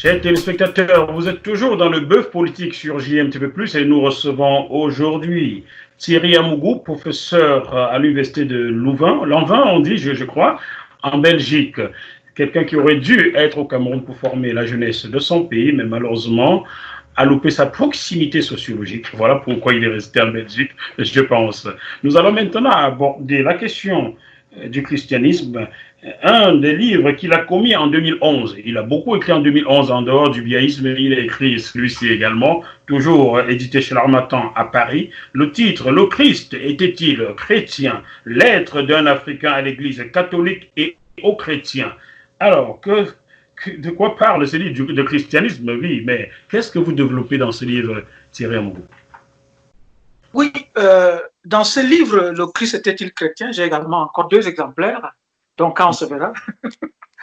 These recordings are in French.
Chers téléspectateurs, vous êtes toujours dans le bœuf politique sur JMTV+, et nous recevons aujourd'hui Thierry Amougou, professeur à l'université de Louvain, Lanvin, on dit, je crois, en Belgique. Quelqu'un qui aurait dû être au Cameroun pour former la jeunesse de son pays, mais malheureusement a loupé sa proximité sociologique. Voilà pourquoi il est resté en Belgique, je pense. Nous allons maintenant aborder la question du christianisme, un des livres qu'il a commis en 2011. Il a beaucoup écrit en 2011 en dehors du biaïsme. Il a écrit celui-ci également, toujours édité chez l'Harmattan à Paris. Le titre, Le Christ était-il chrétien? Lettre d'un Africain à l'Église catholique et aux chrétiens. Alors, de quoi parle ce livre de christianisme? Oui, mais qu'est-ce que vous développez dans ce livre, Thierry Amougou? Oui, dans ce livre, Le Christ était-il chrétien? J'ai également encore 2 exemplaires. Donc, quand on se verra.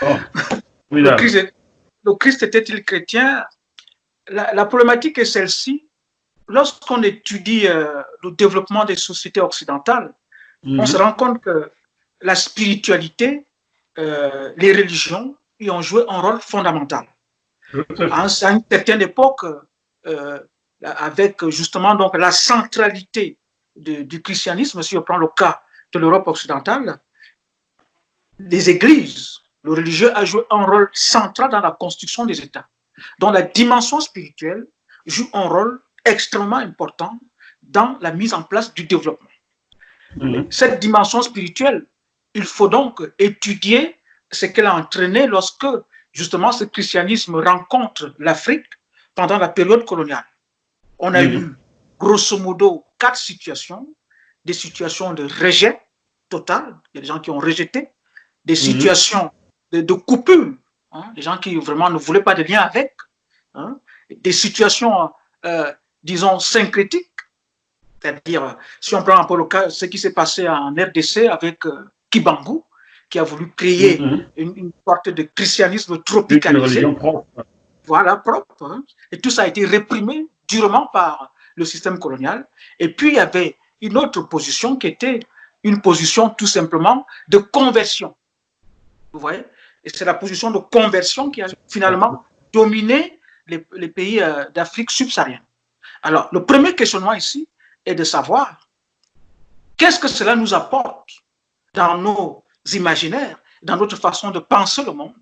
Oh, le Christ était-il chrétien? La problématique est celle-ci. Lorsqu'on étudie le développement des sociétés occidentales, on se rend compte que la spiritualité, les religions y ont joué un rôle fondamental. À une certaine époque, avec justement donc la centralité du christianisme, si on prend le cas de l'Europe occidentale, les églises, le religieux a joué un rôle central dans la construction des États, dont la dimension spirituelle joue un rôle extrêmement important dans la mise en place du développement. Cette dimension spirituelle, il faut donc étudier ce qu'elle a entraîné lorsque justement ce christianisme rencontre l'Afrique pendant la période coloniale. On a eu grosso modo 4 situations, des situations de rejet total, il y a des gens qui ont rejeté, des situations de coupure, des gens qui vraiment ne voulaient pas de lien avec, des situations, disons, syncrétiques, c'est-à-dire, si on prend un peu le cas, ce qui s'est passé en RDC avec Kibangu, qui a voulu créer une sorte de christianisme tropicalisé. Une religion propre. Voilà, propre. Et tout ça a été réprimé durement par le système colonial. Et puis, il y avait une autre position qui était une position tout simplement de conversion. Vous voyez? Et c'est la position de conversion qui a finalement dominé les pays d'Afrique subsaharienne. Alors, le premier questionnement ici est de savoir qu'est-ce que cela nous apporte dans nos imaginaires, dans notre façon de penser le monde,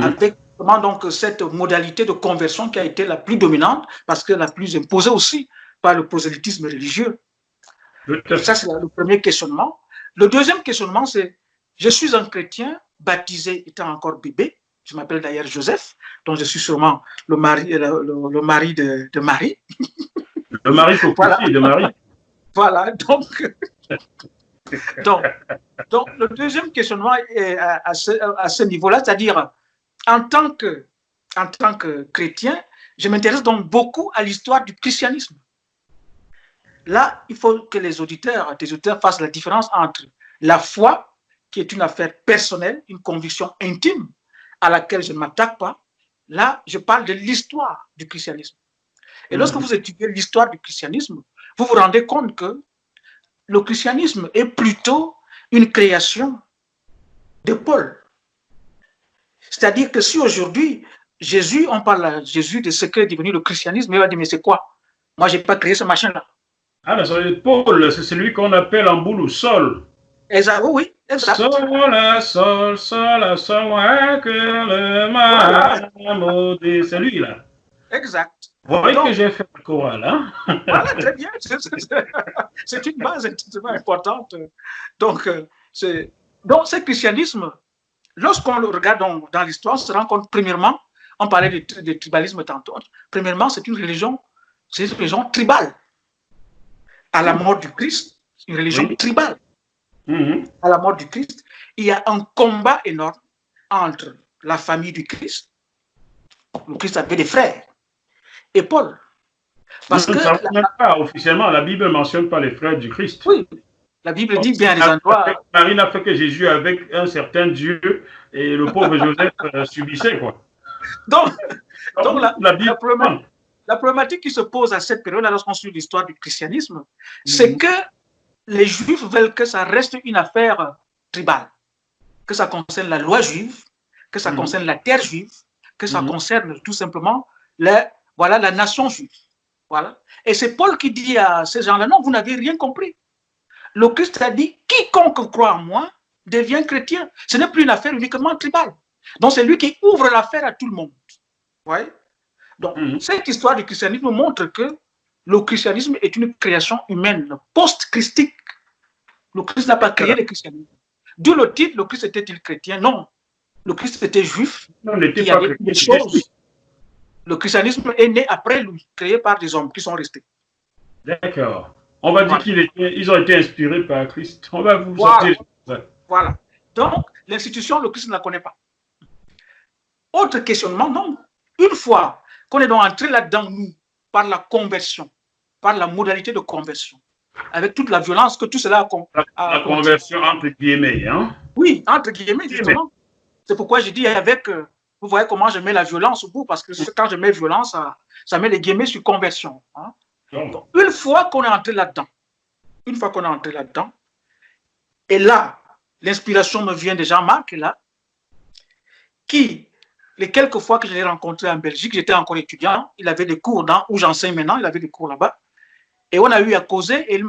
avec donc cette modalité de conversion qui a été la plus dominante, parce que la plus imposée aussi par le prosélytisme religieux. Ça, c'est le premier questionnement. Le deuxième questionnement, c'est je suis un chrétien baptisé étant encore bébé. Je m'appelle d'ailleurs Joseph, donc je suis sûrement le mari de Marie. Le mari voilà. De Marie. Voilà, donc le deuxième questionnement est à ce niveau-là, c'est-à-dire en tant que chrétien, je m'intéresse donc beaucoup à l'histoire du christianisme. Là, il faut que les auditeurs fassent la différence entre la foi, qui est une affaire personnelle, une conviction intime à laquelle je ne m'attaque pas. Là, je parle de l'histoire du christianisme. Et lorsque vous étudiez l'histoire du christianisme, vous vous rendez compte que le christianisme est plutôt une création de Paul. C'est-à-dire que si aujourd'hui, on parle à Jésus de ce qu'est devenu le christianisme, il va dire, mais c'est quoi? Moi, je n'ai pas créé ce machin-là. Ah, mais Paul, c'est celui qu'on appelle en boulot sol. Exact, oui, exact. Sol, que le mal, c'est lui, là. Exact. Vous voyez que j'ai fait le choral, hein? Voilà, très bien. C'est une base extrêmement importante. Donc, ce christianisme, lorsqu'on le regarde dans l'histoire, on se rend compte, premièrement, on parlait de tribalisme tantôt, premièrement, c'est une religion tribale. À la mort du Christ, une religion tribale. À la mort du Christ, il y a un combat énorme entre la famille du Christ. Le Christ avait des frères. Et Paul. Parce que ça pas officiellement, la Bible ne mentionne pas les frères du Christ. Oui, la Bible dit bien à des endroits. Marie n'a fait que Jésus avec un certain Dieu et le pauvre Joseph subissait, quoi. Donc la problématique qui se pose à cette période-là, lorsqu'on suit l'histoire du christianisme, c'est que les Juifs veulent que ça reste une affaire tribale, que ça concerne la loi juive, que ça concerne la terre juive, que ça concerne tout simplement la nation juive. Voilà. Et c'est Paul qui dit à ces gens-là, non, vous n'avez rien compris. Le Christ a dit, quiconque croit en moi devient chrétien. Ce n'est plus une affaire uniquement tribale. Donc c'est lui qui ouvre l'affaire à tout le monde. Vous voyez? Donc cette histoire du christianisme montre que le christianisme est une création humaine, post-christique. Le Christ n'a pas créé le christianisme. D'où le titre, le Christ était-il chrétien? Non. Le Christ était juif. Non, il n'était pas chrétien. Le christianisme est né après lui, créé par des hommes qui sont restés. D'accord. On va dire qu'ils ont été inspirés par Christ. On va vous sortir. Voilà. Donc, l'institution, le Christ ne la connaît pas. Autre questionnement, non. Une fois qu'on est donc entré là-dedans, nous, par la conversion, par la modalité de conversion, avec toute la violence que tout cela a... La conversion entre guillemets, hein? Oui, entre guillemets, justement. C'est pourquoi je dis avec... vous voyez comment je mets la violence au bout, parce que quand je mets violence, ça met les guillemets sur conversion. Hein? Donc, une fois qu'on est entré là-dedans, et là, l'inspiration me vient de Jean-Marc, là, qui, les quelques fois que je l'ai rencontré en Belgique, j'étais encore étudiant, il avait des cours où j'enseigne maintenant, il avait des cours là-bas, et on a eu à causer, et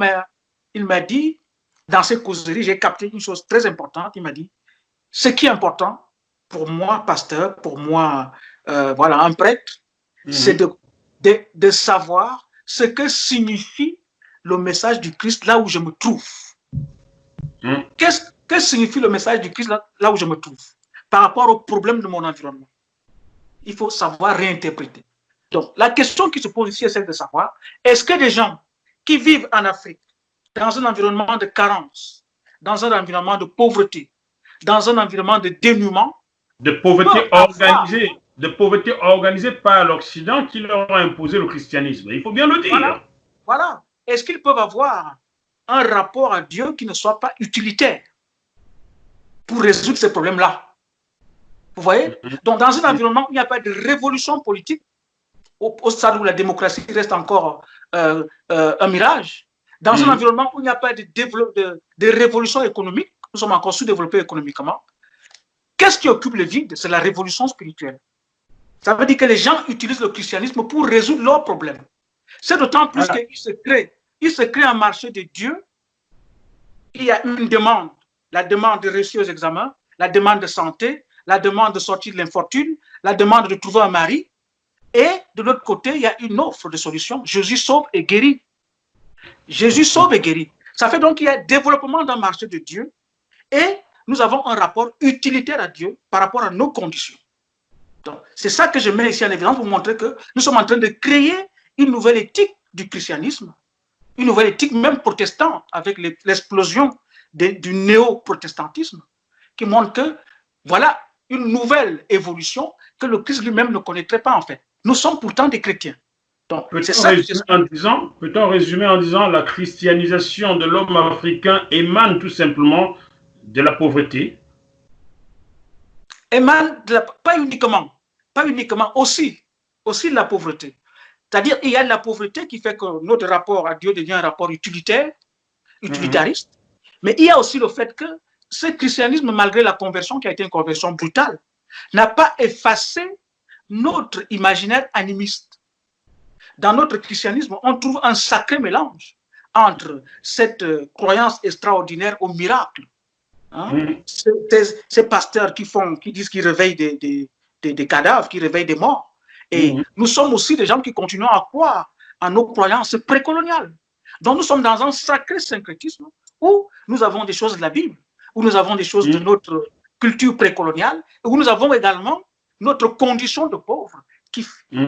il m'a dit, dans ces causeries, j'ai capté une chose très importante, il m'a dit, ce qui est important, pour moi, pasteur, pour moi, un prêtre, c'est de savoir ce que signifie le message du Christ là où je me trouve. Que signifie le message du Christ là où je me trouve par rapport aux problèmes de mon environnement? Il faut savoir réinterpréter. Donc, la question qui se pose ici est celle de savoir, est-ce que des gens qui vivent en Afrique, dans un environnement de carence, dans un environnement de pauvreté, dans un environnement de dénuement, de pauvreté organisée par l'Occident qui leur a imposé le christianisme. Il faut bien le dire. Voilà. Est-ce qu'ils peuvent avoir un rapport à Dieu qui ne soit pas utilitaire pour résoudre ces problèmes-là? Vous voyez? Donc, dans un environnement où il n'y a pas de révolution politique, au stade où la démocratie reste encore un mirage, dans un environnement où il n'y a pas de révolution économique, nous sommes encore sous-développés économiquement, qu'est-ce qui occupe le vide? C'est la révolution spirituelle. Ça veut dire que les gens utilisent le christianisme pour résoudre leurs problèmes. C'est d'autant plus qu'il se crée un marché de Dieu. Il y a une demande, la demande de réussir aux examens, la demande de santé, la demande de sortir de l'infortune, la demande de trouver un mari. Et de l'autre côté, il y a une offre de solution. Jésus sauve et guérit. Jésus sauve et guérit. Ça fait donc qu'il y a développement d'un marché de Dieu et nous avons un rapport utilitaire à Dieu par rapport à nos conditions. C'est ça que je mets ici en évidence pour montrer que nous sommes en train de créer une nouvelle éthique du christianisme, une nouvelle éthique même protestante avec l'explosion du néo-protestantisme qui montre que voilà une nouvelle évolution que le Christ lui-même ne connaîtrait pas en fait. Nous sommes pourtant des chrétiens. Peut-on résumer en disant la christianisation de l'homme africain émane tout simplement de la pauvreté? Émane pas uniquement, aussi de la pauvreté. C'est-à-dire il y a de la pauvreté qui fait que notre rapport à Dieu devient un rapport utilitariste, mais il y a aussi le fait que ce christianisme, malgré la conversion qui a été une conversion brutale, n'a pas effacé notre imaginaire animiste. Dans notre christianisme, on trouve un sacré mélange entre cette croyance extraordinaire au miracle. Ces pasteurs qui disent qu'ils réveillent des cadavres, qui réveillent des morts. Et nous sommes aussi des gens qui continuons à croire à nos croyances précoloniales. Donc nous sommes dans un sacré syncrétisme où nous avons des choses de la Bible, où nous avons des choses de notre culture précoloniale, où nous avons également notre condition de pauvre qui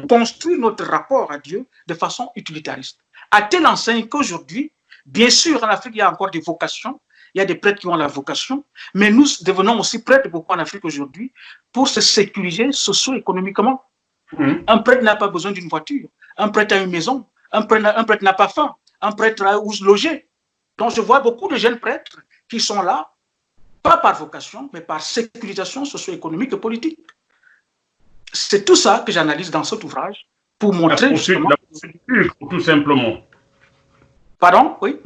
construit notre rapport à Dieu de façon utilitariste. À telle enseigne qu'aujourd'hui, bien sûr, en Afrique, il y a encore des vocations, il y a des prêtres qui ont la vocation, mais nous devenons aussi prêtres beaucoup en Afrique aujourd'hui pour se sécuriser socio-économiquement. Un prêtre n'a pas besoin d'une voiture, un prêtre a une maison, un prêtre n'a pas faim, un prêtre a où se loger. Donc je vois beaucoup de jeunes prêtres qui sont là, pas par vocation, mais par sécurisation socio-économique et politique. C'est tout ça que j'analyse dans cet ouvrage pour montrer la poursuite du lucre, tout simplement. Pardon? Oui.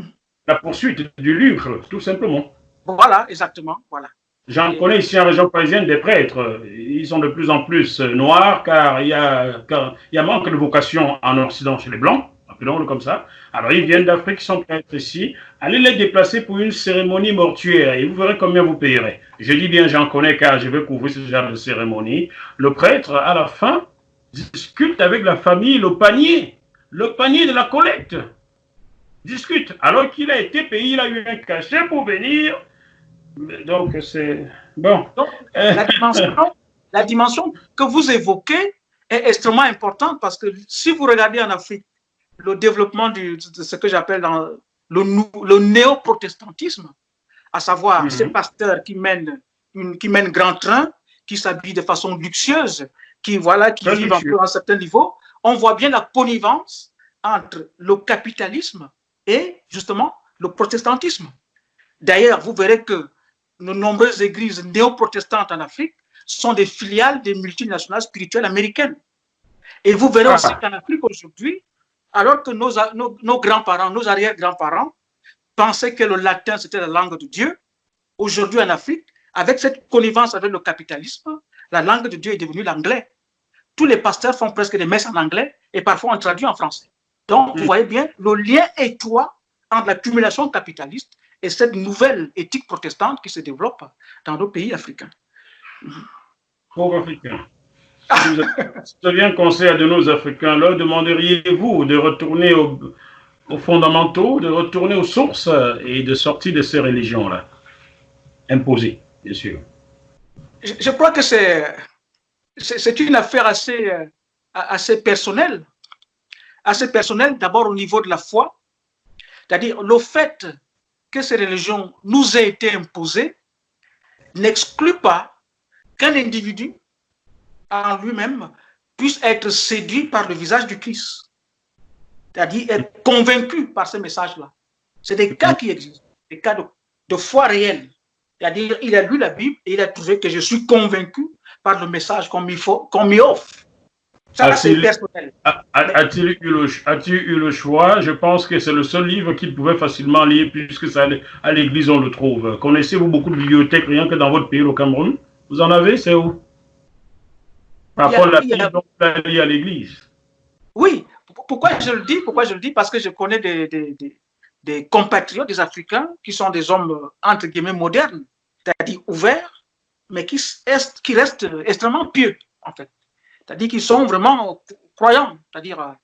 La poursuite du lucre, tout simplement. Voilà, exactement. Voilà. J'en Et, connais ici en région parisienne des prêtres. Ils sont de plus en plus noirs car il y a manque de vocation en Occident chez les Blancs, appelons-le comme ça. Alors ils viennent d'Afrique, ils sont prêtres ici. Allez les déplacer pour une cérémonie mortuaire et vous verrez combien vous payerez. Je dis bien j'en connais car je vais couvrir ce genre de cérémonie. Le prêtre, à la fin, discute avec la famille le panier de la collecte. Discute. Alors qu'il a été payé, il a eu un cachet pour venir. Donc, c'est bon. donc, la dimension, la dimension que vous évoquez est extrêmement importante parce que si vous regardez en Afrique le développement de ce que j'appelle le néo-protestantisme, à savoir ces pasteurs qui mènent grand train, qui s'habillent de façon luxueuse, qui vivent un peu à un certain niveau, on voit bien la connivence entre le capitalisme et justement le protestantisme. D'ailleurs, vous verrez que de nombreuses églises néo-protestantes en Afrique sont des filiales des multinationales spirituelles américaines. Et vous verrez aussi qu'en Afrique aujourd'hui, alors que nos grands-parents, nos arrière-grands-parents pensaient que le latin c'était la langue de Dieu, aujourd'hui en Afrique, avec cette connivence avec le capitalisme, la langue de Dieu est devenue l'anglais. Tous les pasteurs font presque des messes en anglais et parfois on traduit en français. Donc, vous voyez bien le lien étroit entre l'accumulation capitaliste et cette nouvelle éthique protestante qui se développe dans nos pays africains. Pauvres Africains. Si vous aviez un conseil à de nos Africains, leur demanderiez-vous de retourner aux fondamentaux, de retourner aux sources et de sortir de ces religions-là imposées, bien sûr? Je crois que c'est une affaire assez personnelle. Assez personnelle, d'abord au niveau de la foi. C'est-à-dire le fait que ces religions nous aient été imposées n'exclut pas qu'un individu en lui-même puisse être séduit par le visage du Christ. C'est-à-dire être convaincu par ce message-là. C'est des cas qui existent, des cas de foi réelle. C'est-à-dire il a lu la Bible et il a trouvé que je suis convaincu par le message qu'on m'y offre. Ça, c'est personnel. A-t-il eu le choix? Je pense que c'est le seul livre qu'il pouvait facilement lire puisque ça, à l'église on le trouve. Connaissez-vous beaucoup de bibliothèques rien que dans votre pays, au Cameroun? Vous en avez? C'est où? Parfois, la Bible, on la lit à l'église. Oui. Pourquoi je le dis? Parce que je connais des compatriotes, des Africains, qui sont des hommes, entre guillemets, modernes, c'est-à-dire ouverts, mais qui restent extrêmement pieux, en fait. C'est-à-dire qu'ils sont vraiment croyants. C'est-à-dire,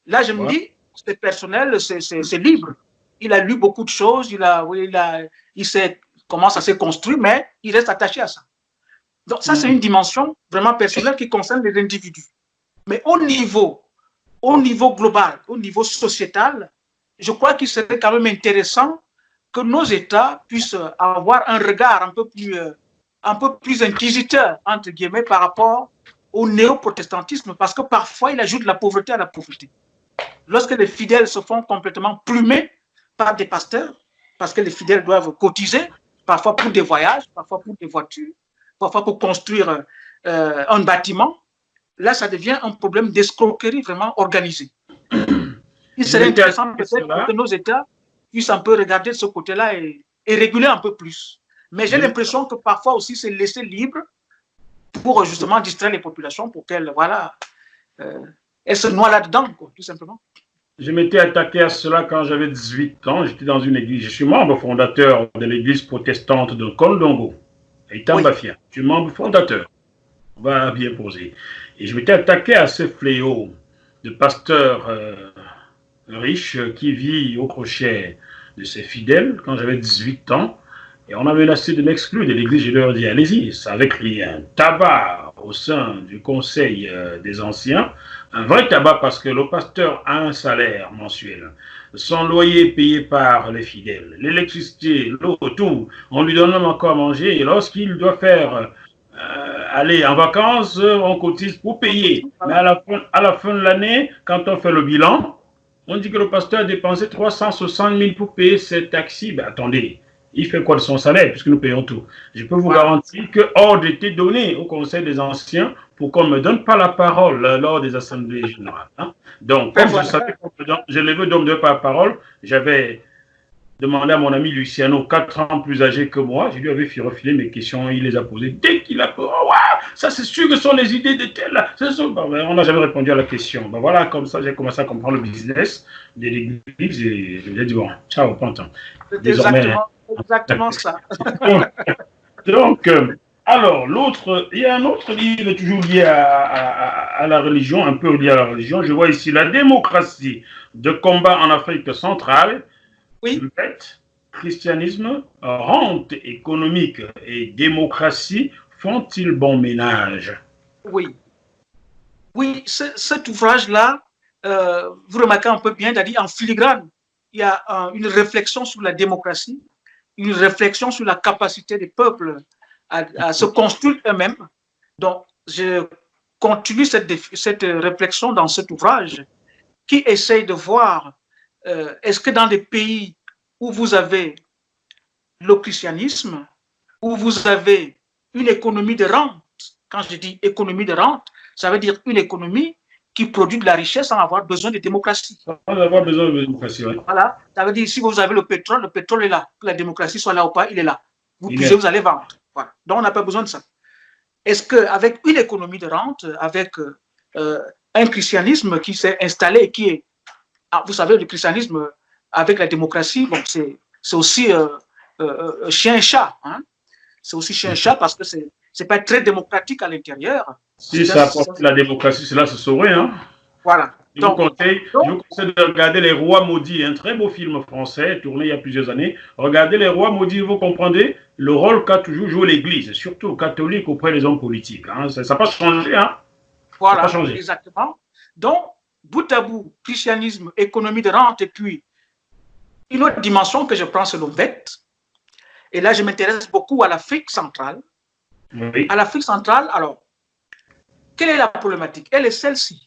là, je me dis, c'est personnel, c'est libre. Il a lu beaucoup de choses, il sait comment ça s'est construit, mais il reste attaché à ça. Donc, ça, c'est une dimension vraiment personnelle qui concerne les individus. Mais au niveau global, au niveau sociétal, je crois qu'il serait quand même intéressant que nos États puissent avoir un regard un peu plus inquisiteur, entre guillemets, par rapport au néo-protestantisme, parce que parfois, il ajoute la pauvreté à la pauvreté. Lorsque les fidèles se font complètement plumer par des pasteurs, parce que les fidèles doivent cotiser, parfois pour des voyages, parfois pour des voitures, parfois pour construire un bâtiment, là, ça devient un problème d'escroquerie vraiment organisée. Il serait intéressant peut-être que nos États puissent un peu regarder de ce côté-là et réguler un peu plus. Mais j'ai l'impression que parfois aussi, c'est laissé libre pour justement distraire les populations pour qu'elles elles se noient là-dedans, tout simplement. Je m'étais attaqué à cela quand j'avais 18 ans. J'étais dans une église. Je suis membre fondateur de l'église protestante de Kondongo, à Itambafia. Oui. Je suis membre fondateur. On va bien poser. Et je m'étais attaqué à ce fléau de pasteurs riches qui vit au crochet de ses fidèles quand j'avais 18 ans. Et on a menacé de m'exclure de l'église. Je leur ai dit, allez-y, ça avait créé un tabac au sein du conseil des anciens. Un vrai tabac parce que le pasteur a un salaire mensuel. Son loyer payé par les fidèles. L'électricité, l'eau, tout. On lui donne même encore à manger. Et lorsqu'il doit faire aller en vacances, on cotise pour payer. Mais à la fin de l'année, quand on fait le bilan, on dit que le pasteur a dépensé 360 000 pour payer ses taxis. Ben attendez. Il fait quoi de son salaire puisque nous payons tout? Je peux vous garantir que ordre était donné au Conseil des Anciens pour qu'on ne me donne pas la parole lors des assemblées générales. Hein? Donc, comme je savais que je l'ai vu donner pas la parole, j'avais demandé à mon ami Luciano, 4 ans plus âgé que moi. Je lui avais refilé mes questions, il les a posées. Dès qu'il a... Oh, wow, ça c'est sûr que ce sont les idées de tel. On n'a jamais répondu à la question. Ben voilà, comme ça, j'ai commencé à comprendre le business de l'église et je lui ai dit, bon, ciao, Pantin. C'est exactement ça. Donc, alors, l'autre, il y a un autre livre toujours lié à la religion, un peu lié à la religion. Je vois ici la démocratie de combat en Afrique centrale. Oui. Christianisme, rente économique et démocratie font-ils bon ménage? Oui. Oui, cet ouvrage-là, vous remarquez un peu bien, c'est-à-dire en filigrane, il y a une réflexion sur la démocratie, une réflexion sur la capacité des peuples à se construire eux-mêmes. Donc, je continue cette réflexion dans cet ouvrage qui essaye de voir est-ce que dans des pays où vous avez le christianisme, où vous avez une économie de rente, quand je dis économie de rente, ça veut dire une économie qui produit de la richesse sans avoir besoin de démocratie. Sans avoir besoin de démocratie, oui. Voilà, ça veut dire si vous avez le pétrole est là. Que la démocratie soit là ou pas, il est là. Vous puisez, vous allez vendre. Voilà. Donc, on n'a pas besoin de ça. Est-ce qu'avec une économie de rente, avec un christianisme qui s'est installé et qui est... Ah, vous savez, le christianisme avec la démocratie, bon, c'est aussi chien-chat. Hein? C'est aussi chien-chat parce que c'est pas très démocratique à l'intérieur. Si ça apporte la démocratie, cela se saurait. Hein? Voilà. Je vous conseille de regarder Les Rois Maudits, un très beau film français tourné il y a plusieurs années. Regardez Les Rois Maudits, vous comprendrez le rôle qu'a toujours joué l'Église, surtout catholique auprès des hommes politiques. Hein. Ça n'a pas changé. Hein. Voilà, pas changé. Exactement. Donc, bout à bout, christianisme, économie de rente, et puis une autre dimension que je prends, c'est l'OVET. Et là, je m'intéresse beaucoup à l'Afrique centrale. Oui. À l'Afrique centrale, alors, quelle est la problématique? Elle est celle-ci.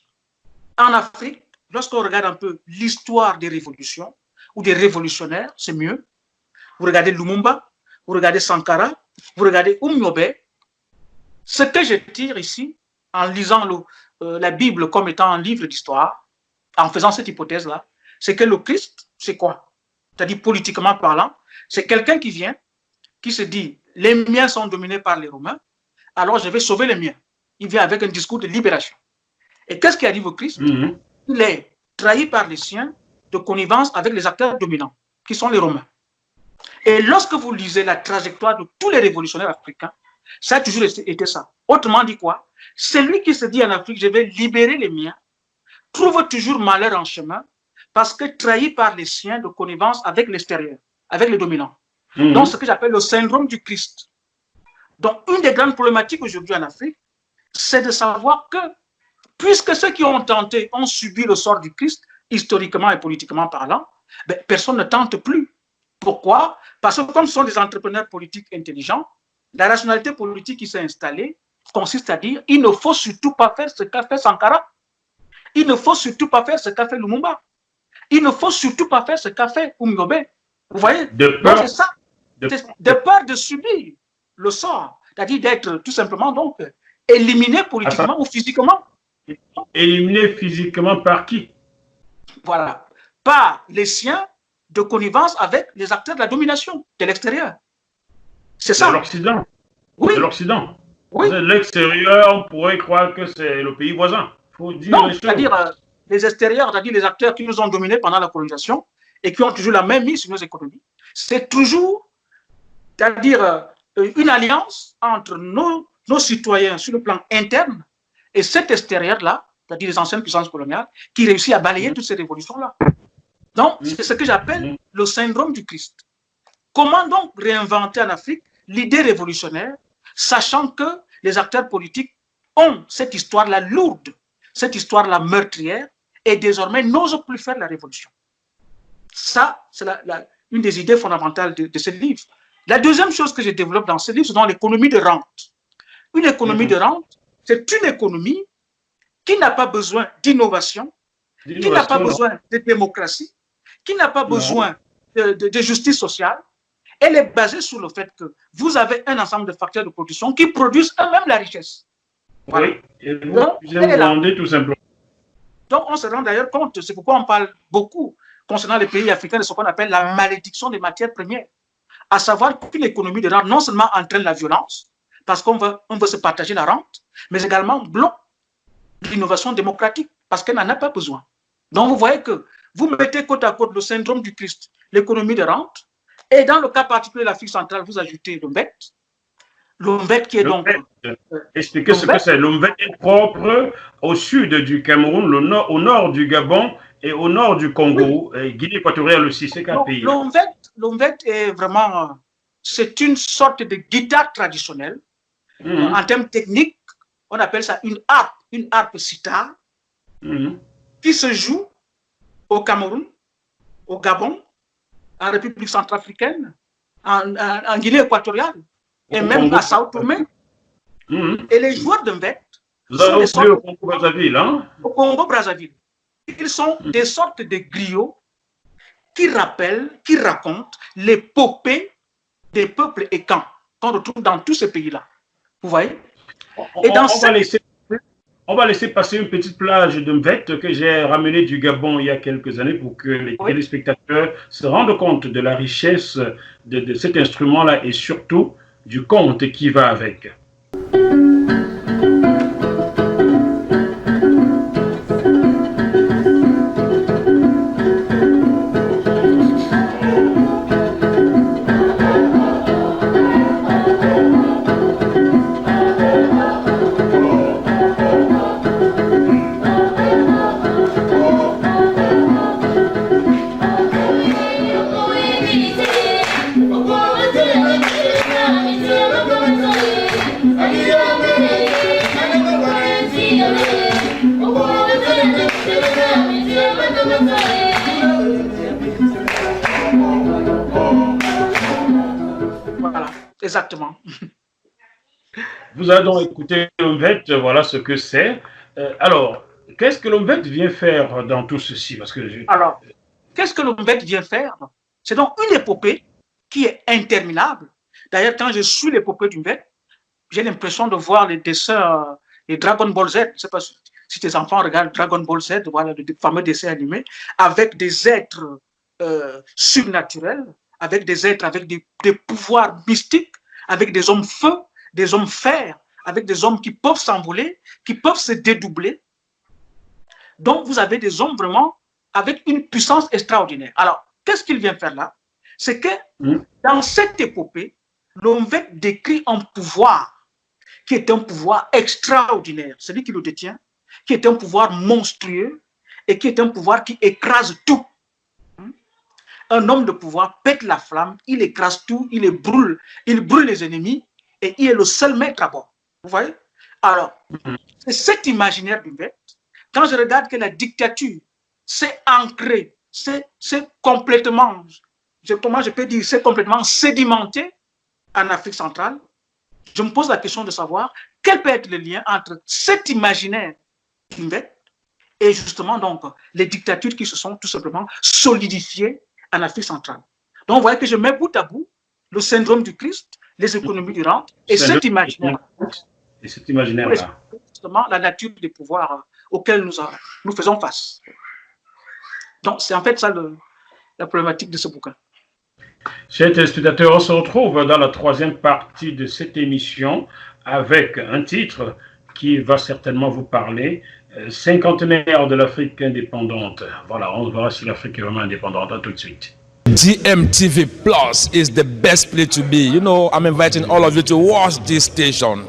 En Afrique, lorsqu'on regarde un peu l'histoire des révolutions ou des révolutionnaires, c'est mieux. Vous regardez Lumumba, vous regardez Sankara, vous regardez Umnyobe. Ce que je tire ici, en lisant la Bible comme étant un livre d'histoire, en faisant cette hypothèse-là, c'est que le Christ, c'est quoi? C'est-à-dire politiquement parlant, c'est quelqu'un qui vient, qui se dit, les miens sont dominés par les Romains, alors je vais sauver les miens. Il vient avec un discours de libération. Et qu'est-ce qui arrive au Christ? Il est trahi par les siens de connivence avec les acteurs dominants, qui sont les Romains. Et lorsque vous lisez la trajectoire de tous les révolutionnaires africains, ça a toujours été ça. Autrement dit quoi? Celui qui se dit en Afrique, je vais libérer les miens, trouve toujours malheur en chemin, parce que trahi par les siens de connivence avec l'extérieur, avec les dominants. Donc, ce que j'appelle le syndrome du Christ. Donc, une des grandes problématiques aujourd'hui en Afrique, c'est de savoir que puisque ceux qui ont tenté ont subi le sort du Christ, historiquement et politiquement parlant, ben, personne ne tente plus. Pourquoi? Parce que comme ce sont des entrepreneurs politiques intelligents, la rationalité politique qui s'est installée consiste à dire il ne faut surtout pas faire ce qu'a fait Sankara. Il ne faut surtout pas faire ce qu'a fait Lumumba. Il ne faut surtout pas faire ce qu'a fait Umnyobe. Vous voyez? Donc c'est ça. De peur de subir le sort, c'est-à-dire d'être tout simplement donc éliminé politiquement ou physiquement. Éliminé physiquement par qui? Voilà. Par les siens de connivence avec les acteurs de la domination de l'extérieur. C'est ça. De l'Occident. Oui. De l'Occident. Oui. De l'extérieur, on pourrait croire que c'est le pays voisin. Faut dire non, c'est-à-dire les extérieurs, c'est-à-dire les acteurs qui nous ont dominés pendant la colonisation et qui ont toujours la même mise sur nos économies. C'est toujours, c'est-à-dire une alliance entre nos citoyens sur le plan interne et cet extérieur-là, c'est-à-dire les anciennes puissances coloniales, qui réussit à balayer toutes ces révolutions-là. Donc, c'est ce que j'appelle le syndrome du Christ. Comment donc réinventer en Afrique l'idée révolutionnaire, sachant que les acteurs politiques ont cette histoire-là lourde, cette histoire-là meurtrière, et désormais n'osent plus faire la révolution. Ça, c'est une des idées fondamentales de ce livre. La deuxième chose que je développe dans ce livre, c'est dans l'économie de rente. Une économie de rente, c'est une économie qui n'a pas besoin d'innovation, qui n'a pas besoin de démocratie, qui n'a pas besoin de justice sociale. Elle est basée sur le fait que vous avez un ensemble de facteurs de production qui produisent eux-mêmes la richesse. Voilà. Oui, et vous vendez tout simplement. Donc, on se rend d'ailleurs compte, c'est pourquoi on parle beaucoup concernant les pays africains de ce qu'on appelle la malédiction des matières premières. À savoir qu'une économie de rente non seulement entraîne la violence, parce qu'on veut se partager la rente, mais également bloque l'innovation démocratique, parce qu'elle n'en a pas besoin. Donc vous voyez que vous mettez côte à côte le syndrome du Christ, l'économie de rente, et dans le cas particulier de l'Afrique centrale, vous ajoutez l'OMVET. L'OMVET qui est donc... Expliquez ce que c'est. L'OMVET est propre au sud du Cameroun, au nord du Gabon et au nord du Congo, oui. Guinée équatoriale aussi, c'est qu'un pays. L'OMVET est vraiment... C'est une sorte de guitare traditionnelle. En termes techniques, on appelle ça une harpe sitar, qui se joue au Cameroun, au Gabon, en République centrafricaine, en Guinée équatoriale, et même à Sao Tomé. Et les joueurs d'OMVET sont des au Congo-Brazzaville, hein? Au Congo-Brazzaville. Ils sont des sortes de griots qui racontent l'épopée des peuples et camps qu'on retrouve dans tous ces pays-là. Vous voyez? On va laisser passer une petite plage d'OMVET que j'ai ramenée du Gabon il y a quelques années pour que les téléspectateurs se rendent compte de la richesse de cet instrument-là et surtout du conte qui va avec. Voilà, exactement. Vous avez donc écouté l'OMVET, voilà ce que c'est. Alors, qu'est-ce que l'OMVET vient faire dans tout ceci? Alors, qu'est-ce que l'OMVET vient faire? C'est donc une épopée qui est interminable. D'ailleurs, quand je suis l'épopée d'OMVET, j'ai l'impression de voir les dessins, les Dragon Ball Z. Je ne sais pas si tes enfants regardent Dragon Ball Z, voilà le fameux dessin animé, avec des êtres surnaturels, avec des êtres avec des pouvoirs mystiques, avec des hommes feu, des hommes fer, avec des hommes qui peuvent s'envoler, qui peuvent se dédoubler. Donc, vous avez des hommes vraiment avec une puissance extraordinaire. Alors, qu'est-ce qu'il vient faire là? C'est que dans cette épopée, l'OMVET décrit un pouvoir qui est un pouvoir extraordinaire, celui qui le détient, qui est un pouvoir monstrueux et qui est un pouvoir qui écrase tout. Un homme de pouvoir pète la flamme, il écrase tout, il brûle les ennemis et il est le seul maître à bord. Vous voyez? Alors, c'est cet imaginaire d'OMVET. Quand je regarde que la dictature s'est ancrée, c'est complètement, comment je peux dire, c'est complètement sédimenté en Afrique centrale, je me pose la question de savoir quel peut être le lien entre cet imaginaire d'OMVET et justement donc les dictatures qui se sont tout simplement solidifiées en Afrique centrale. Donc vous voyez que je mets bout à bout le syndrome du Christ, les économies du rente et cet imaginaire. Et cet imaginaire-là. Justement la nature des pouvoirs auxquels nous faisons face. Donc c'est en fait ça la problématique de ce bouquin. Chers téléspectateurs, on se retrouve dans la troisième partie de cette émission avec un titre qui va certainement vous parler, cinquantenaire de l'Afrique indépendante. Voilà, on verra si l'Afrique est vraiment indépendante. À tout de suite. GMTV Plus is the best place to be. You know, I'm inviting all of you to watch this station.